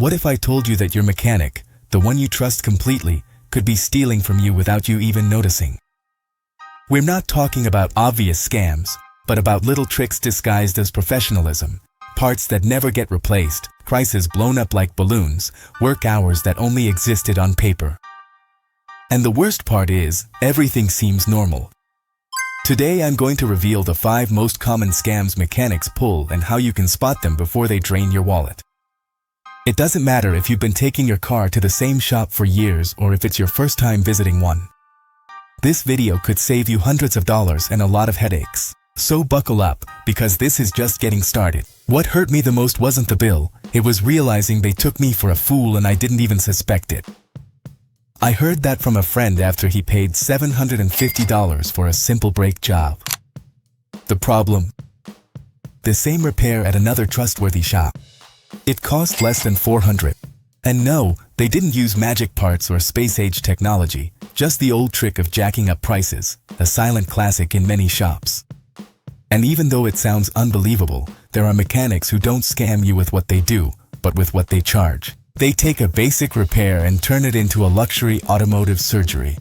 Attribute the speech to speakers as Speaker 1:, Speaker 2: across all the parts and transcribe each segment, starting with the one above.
Speaker 1: What if I told you that your mechanic, the one you trust completely, could be stealing from you without you even noticing? We're not talking about obvious scams, but about little tricks disguised as professionalism, parts that never get replaced, prices blown up like balloons, work hours that only existed on paper. And the worst part is, everything seems normal. Today I'm going to reveal the 5 most common scams mechanics pull and how you can spot them before they drain your wallet. It doesn't matter if you've been taking your car to the same shop for years or if it's your first time visiting one. This video could save you hundreds of dollars and a lot of headaches. So buckle up, because this is just getting started. What hurt me the most wasn't the bill, it was realizing they took me for a fool and I didn't even suspect it. I heard that from a friend after he paid $750 for a simple brake job. The problem? The same repair at another trustworthy shop. It cost less than $400. And no, they didn't use magic parts or space-age technology, just the old trick of jacking up prices, a silent classic in many shops. And even though it sounds unbelievable, there are mechanics who don't scam you with what they do, but with what they charge. They take a basic repair and turn it into a luxury automotive surgery.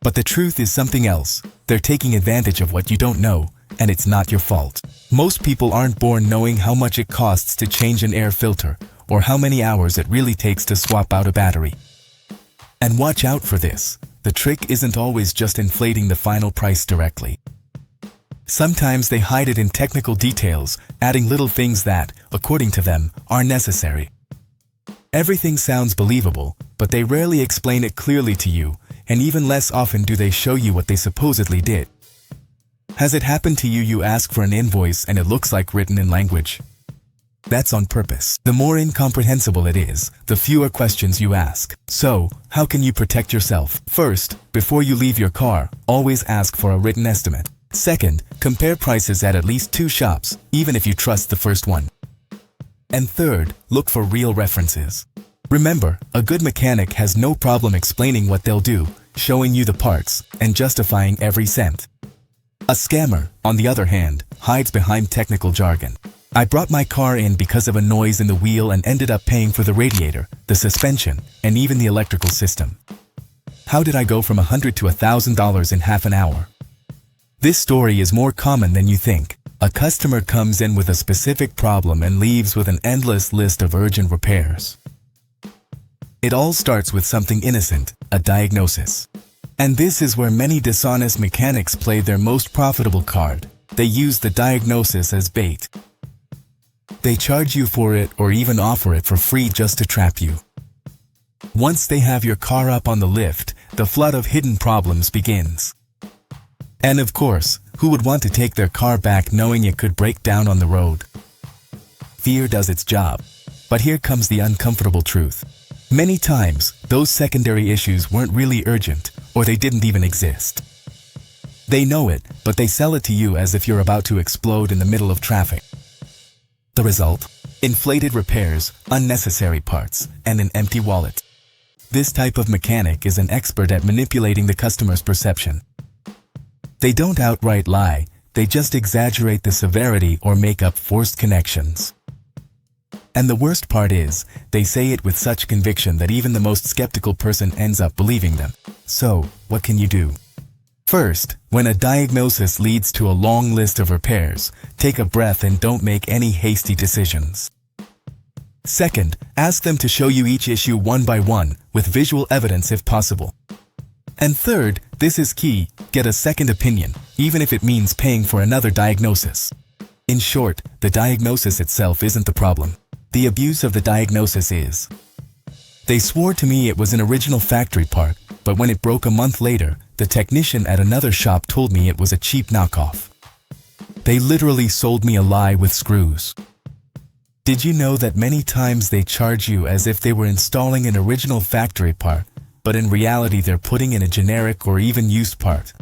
Speaker 1: But the truth is something else. They're taking advantage of what you don't know, and it's not your fault. Most people aren't born knowing how much it costs to change an air filter, or how many hours it really takes to swap out a battery. And watch out for this. The trick isn't always just inflating the final price directly. Sometimes they hide it in technical details, adding little things that, according to them, are necessary. Everything sounds believable, but they rarely explain it clearly to you, and even less often do they show you what they supposedly did. Has it happened to you? You ask for an invoice and it looks like written in language? That's on purpose. The more incomprehensible it is, the fewer questions you ask. So, how can you protect yourself? First, before you leave your car, always ask for a written estimate. Second, compare prices at least 2 shops, even if you trust the first one. And third, look for real references. Remember, a good mechanic has no problem explaining what they'll do, showing you the parts, and justifying every cent. A scammer, on the other hand, hides behind technical jargon. I brought my car in because of a noise in the wheel and ended up paying for the radiator, the suspension, and even the electrical system. How did I go from $100 to $1,000 in half an hour? This story is more common than you think. A customer comes in with a specific problem and leaves with an endless list of urgent repairs. It all starts with something innocent, a diagnosis. And this is where many dishonest mechanics play their most profitable card. They use the diagnosis as bait. They charge you for it or even offer it for free just to trap you. Once they have your car up on the lift, the flood of hidden problems begins. And of course, who would want to take their car back knowing it could break down on the road? Fear does its job. But here comes the uncomfortable truth. Many times, those secondary issues weren't really urgent, or they didn't even exist. They know it, but they sell it to you as if you're about to explode in the middle of traffic. The result? Inflated repairs, unnecessary parts, and an empty wallet. This type of mechanic is an expert at manipulating the customer's perception. They don't outright lie, they just exaggerate the severity or make up forced connections. And the worst part is, they say it with such conviction that even the most skeptical person ends up believing them. So, what can you do? First, when a diagnosis leads to a long list of repairs, take a breath and don't make any hasty decisions. Second, ask them to show you each issue one by one, with visual evidence if possible. And third, this is key, get a second opinion, even if it means paying for another diagnosis. In short, the diagnosis itself isn't the problem. The abuse of the diagnosis is. They swore to me it was an original factory part, but when it broke a month later, the technician at another shop told me it was a cheap knockoff. They literally sold me a lie with screws. Did you know that many times they charge you as if they were installing an original factory part, but in reality they're putting in a generic or even used part?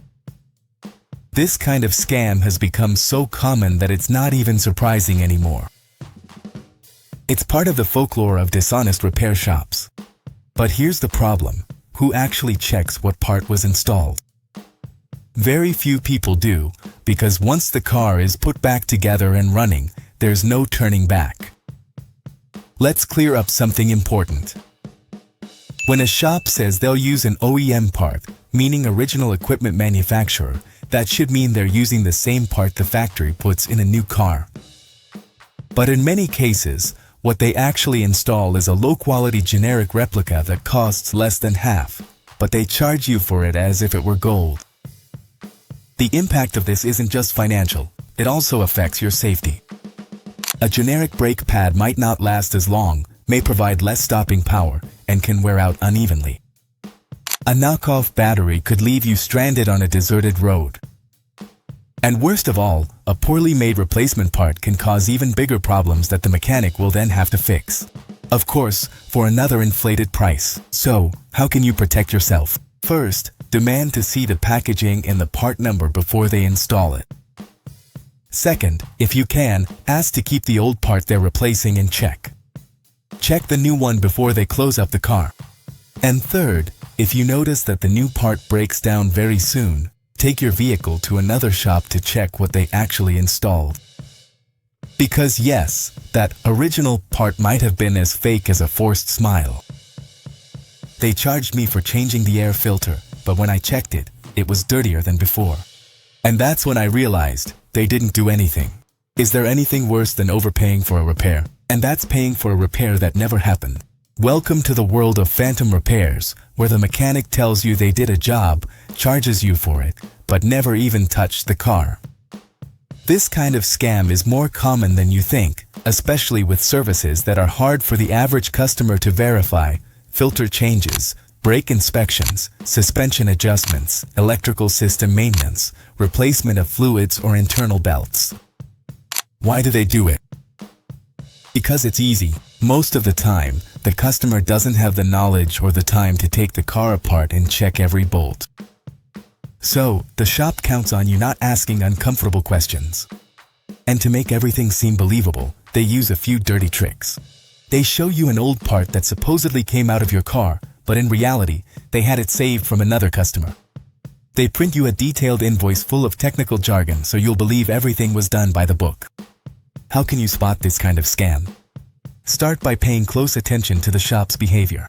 Speaker 1: This kind of scam has become so common that it's not even surprising anymore. It's part of the folklore of dishonest repair shops. But here's the problem. Who actually checks what part was installed? Very few people do, because once the car is put back together and running, there's no turning back. Let's clear up something important. When a shop says they'll use an OEM part, meaning original equipment manufacturer, that should mean they're using the same part the factory puts in a new car. But in many cases, what they actually install is a low-quality generic replica that costs less than half, but they charge you for it as if it were gold. The impact of this isn't just financial, it also affects your safety. A generic brake pad might not last as long, may provide less stopping power, and can wear out unevenly. A knockoff battery could leave you stranded on a deserted road. And worst of all, a poorly made replacement part can cause even bigger problems that the mechanic will then have to fix. Of course, for another inflated price. So, how can you protect yourself? First, demand to see the packaging and the part number before they install it. Second, if you can, ask to keep the old part they're replacing in check. Check the new one before they close up the car. And third, if you notice that the new part breaks down very soon, take your vehicle to another shop to check what they actually installed. Because yes, that original part might have been as fake as a forced smile. They charged me for changing the air filter, but when I checked it, it was dirtier than before. And that's when I realized they didn't do anything. Is there anything worse than overpaying for a repair? And that's paying for a repair that never happened. Welcome to the world of phantom repairs, where the mechanic tells you they did a job, charges you for it, but never even touched the car. This kind of scam is more common than you think, especially with services that are hard for the average customer to verify: filter changes, brake inspections, suspension adjustments, electrical system maintenance, replacement of fluids or internal belts. Why do they do it? Because it's easy. Most of the time, the customer doesn't have the knowledge or the time to take the car apart and check every bolt. So, the shop counts on you not asking uncomfortable questions. And to make everything seem believable, they use a few dirty tricks. They show you an old part that supposedly came out of your car, but in reality, they had it saved from another customer. They print you a detailed invoice full of technical jargon so you'll believe everything was done by the book. How can you spot this kind of scam? Start by paying close attention to the shop's behavior.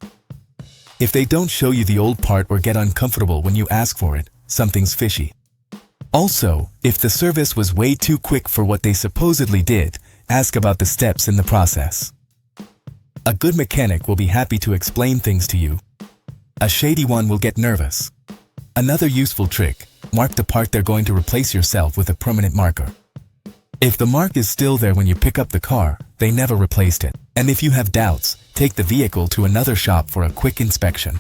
Speaker 1: If they don't show you the old part or get uncomfortable when you ask for it, something's fishy. Also, if the service was way too quick for what they supposedly did, ask about the steps in the process. A good mechanic will be happy to explain things to you. A shady one will get nervous. Another useful trick: mark the part they're going to replace yourself with a permanent marker. If the mark is still there when you pick up the car, they never replaced it. And if you have doubts, take the vehicle to another shop for a quick inspection.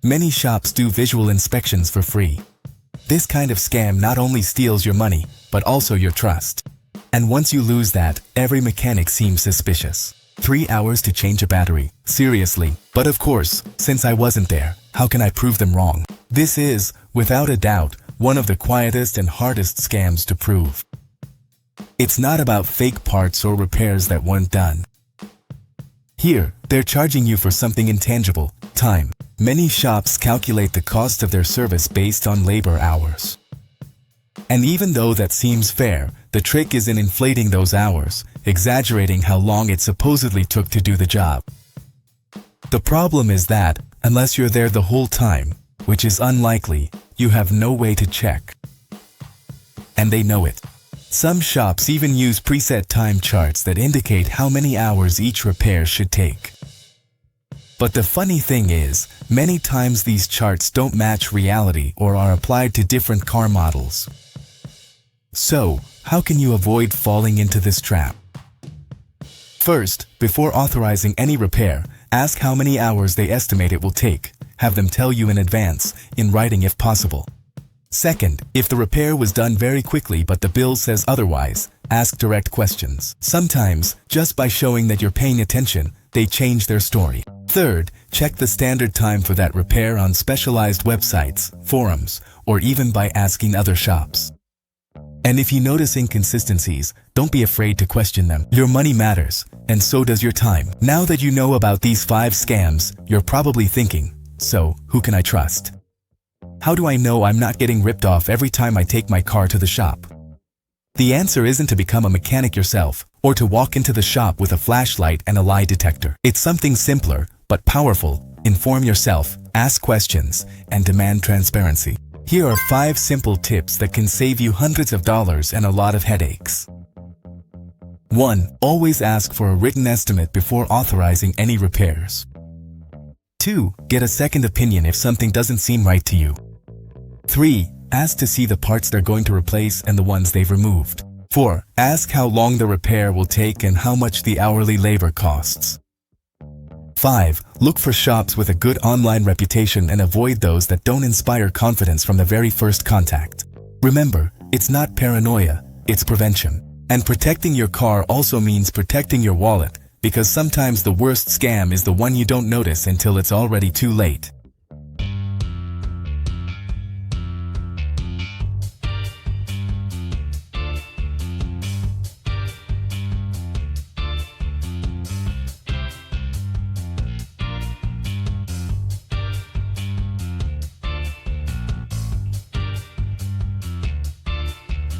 Speaker 1: Many shops do visual inspections for free. This kind of scam not only steals your money, but also your trust. And once you lose that, every mechanic seems suspicious. 3 hours to change a battery. Seriously. But of course, since I wasn't there, how can I prove them wrong? This is, without a doubt, one of the quietest and hardest scams to prove. It's not about fake parts or repairs that weren't done. Here, they're charging you for something intangible: time. Many shops calculate the cost of their service based on labor hours. And even though that seems fair, the trick is in inflating those hours, exaggerating how long it supposedly took to do the job. The problem is that, unless you're there the whole time, which is unlikely, you have no way to check. And they know it. Some shops even use preset time charts that indicate how many hours each repair should take. But the funny thing is, many times these charts don't match reality or are applied to different car models. So, how can you avoid falling into this trap? First, before authorizing any repair, ask how many hours they estimate it will take. Have them tell you in advance, in writing if possible. Second, if the repair was done very quickly but the bill says otherwise, ask direct questions. Sometimes, just by showing that you're paying attention, they change their story. Third, check the standard time for that repair on specialized websites, forums, or even by asking other shops. And if you notice inconsistencies, don't be afraid to question them. Your money matters, and so does your time. Now that you know about these 5 scams, you're probably thinking, so, who can I trust? How do I know I'm not getting ripped off every time I take my car to the shop? The answer isn't to become a mechanic yourself or to walk into the shop with a flashlight and a lie detector. It's something simpler, but powerful. Inform yourself, ask questions, and demand transparency. Here are 5 simple tips that can save you hundreds of dollars and a lot of headaches. 1. Always ask for a written estimate before authorizing any repairs. 2. Get a second opinion if something doesn't seem right to you. 3. Ask to see the parts they're going to replace and the ones they've removed. 4. Ask how long the repair will take and how much the hourly labor costs. 5. Look for shops with a good online reputation and avoid those that don't inspire confidence from the very first contact. Remember, it's not paranoia, it's prevention. And protecting your car also means protecting your wallet, because sometimes the worst scam is the one you don't notice until it's already too late.